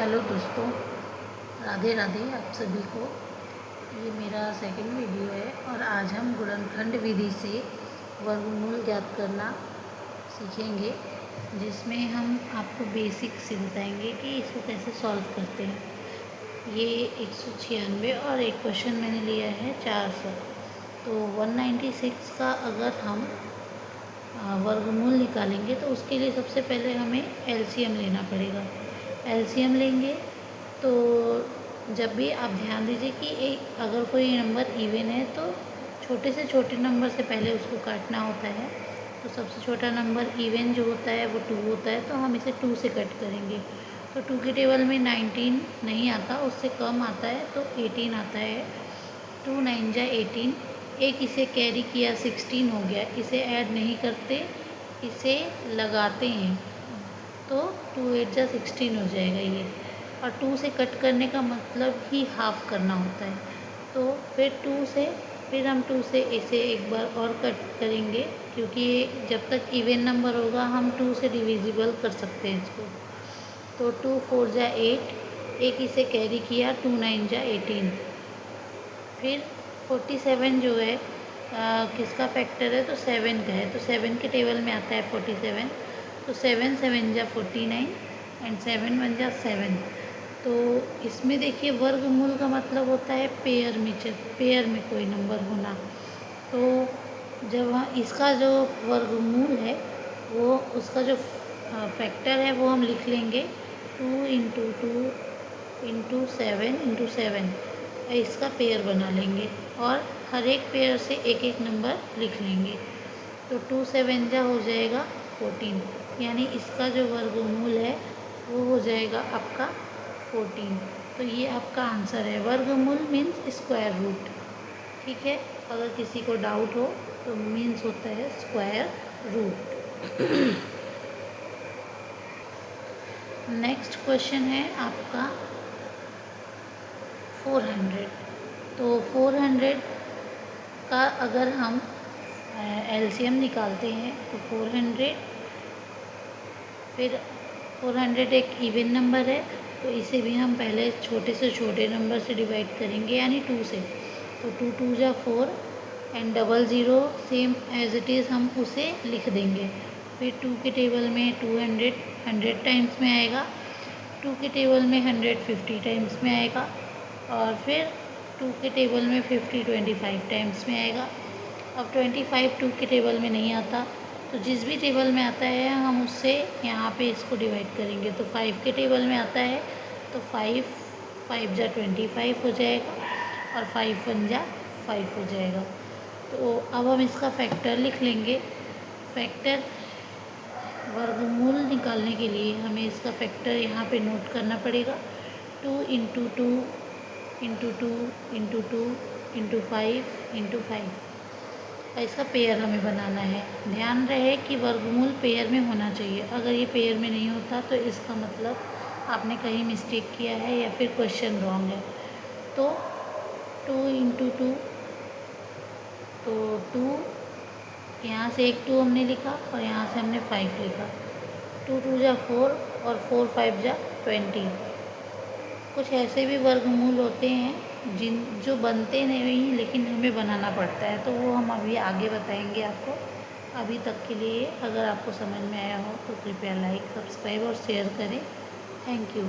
Hello दोस्तों, राधे राधे आप सभी को। ये मेरा सेकंड वीडियो है और आज हम गुणनखंड विधि से वर्गमूल ज्ञात करना सीखेंगे, जिसमें हम आपको बेसिक से बताएंगे कि इसको कैसे सॉल्व करते हैं। ये 196 और एक क्वेश्चन मैंने लिया है 400। तो 196 का अगर हम वर्गमूल निकालेंगे तो उसके लिए सबसे पहले हमें एलसीएम लेना पड़ेगा। एलसीएम लेंगे तो जब भी आप ध्यान दीजिए कि एक अगर कोई नंबर इवन है तो छोटे से छोटे नंबर से पहले उसको काटना होता है। तो सबसे छोटा नंबर इवन जो होता है वो 2 होता है, तो हम इसे 2 से कट करेंगे। तो 2 के टेबल में 19 नहीं आता, उससे कम आता है तो 18 आता है। 2 9 जा 18, एक इसे कैरी किया 16 हो गया। इसे ऐड नहीं करते, इसे लगाते हैं तो 2 8 जा 16 हो जाएगा ये। और 2 से कट करने का मतलब ही हाफ करना होता है। तो फिर हम 2 से इसे एक बार और कट करेंगे, क्योंकि जब तक इवन नंबर होगा हम 2 से डिविजिबल कर सकते हैं इसको। तो 2 4 जा 8, एक इसे कैरी किया 2 9 जा 18। फिर 47 जो है किसका फैक्टर है, तो 7 का है। तो 7 के टेबल में आता है 47। तो 7 7 जा 49 एंड 7 1 जा 7। तो इसमें देखिए वर्गमूल का मतलब होता है पेयर में पेयर में कोई नंबर होना। तो जब इसका जो वर्गमूल है वो उसका जो फैक्टर है वो हम लिख लेंगे 2 इंटू 2 इंटू 7 इंटू 7। इसका पेयर बना लेंगे और हर एक पेयर से एक एक नंबर लिख लेंगे। तो 2 7 जा हो जाएगा 14, यानी इसका जो वर्गमूल है वो हो जाएगा आपका 14। तो ये आपका आंसर है। वर्गमूल मीन्स स्क्वायर रूट। ठीक है, अगर किसी को डाउट हो तो मीन्स होता है स्क्वायर रूट। नेक्स्ट क्वेश्चन है आपका 400। तो 400 का अगर हम एलसीएम निकालते हैं तो 400, फिर 400 एक इवन नंबर है तो इसे भी हम पहले छोटे से छोटे नंबर से डिवाइड करेंगे, यानी 2 से। तो 2 2 जा 4 and 00 same as it is हम उसे लिख देंगे। फिर 2 के टेबल में 200 100 टाइम्स में आएगा, 2 के टेबल में 100 50 टाइम्स में आएगा, और फिर 2 के टेबल में 50 25 टाइम्स में आएगा। अब 25 2 के टेबल में नहीं आता, तो जिस भी टेबल में आता है हम उससे यहाँ पे इसको डिवाइड करेंगे। तो 5 के टेबल में आता है तो 5 5 जा 25 हो जाएगा और 5 1 जा 5 हो जाएगा। तो अब हम इसका फैक्टर लिख लेंगे। फैक्टर वर्गमूल निकालने के लिए हमें इसका फैक्टर यहाँ पे नोट करना पड़ेगा। 2 into 2 into 2 into 2 into 5 into 5। इसका पेयर हमें बनाना है। ध्यान रहे कि वर्गमूल पेयर में होना चाहिए। अगर ये पेयर में नहीं होता तो इसका मतलब आपने कहीं मिस्टेक किया है या फिर क्वेश्चन रॉन्ग है। तो 2 इंटू 2, तो 2 यहाँ से एक 2 हमने लिखा और यहाँ से हमने 5 लिखा। 2 2 जा 4 और 4 5 जा 20। कुछ ऐसे भी वर्गमूल होते हैं जो बनते नहीं लेकिन हमें बनाना पड़ता है, तो वो हम अभी आगे बताएंगे आपको। अभी तक के लिए अगर आपको समझ में आया हो तो कृपया लाइक सब्सक्राइब और शेयर करें। Thank you.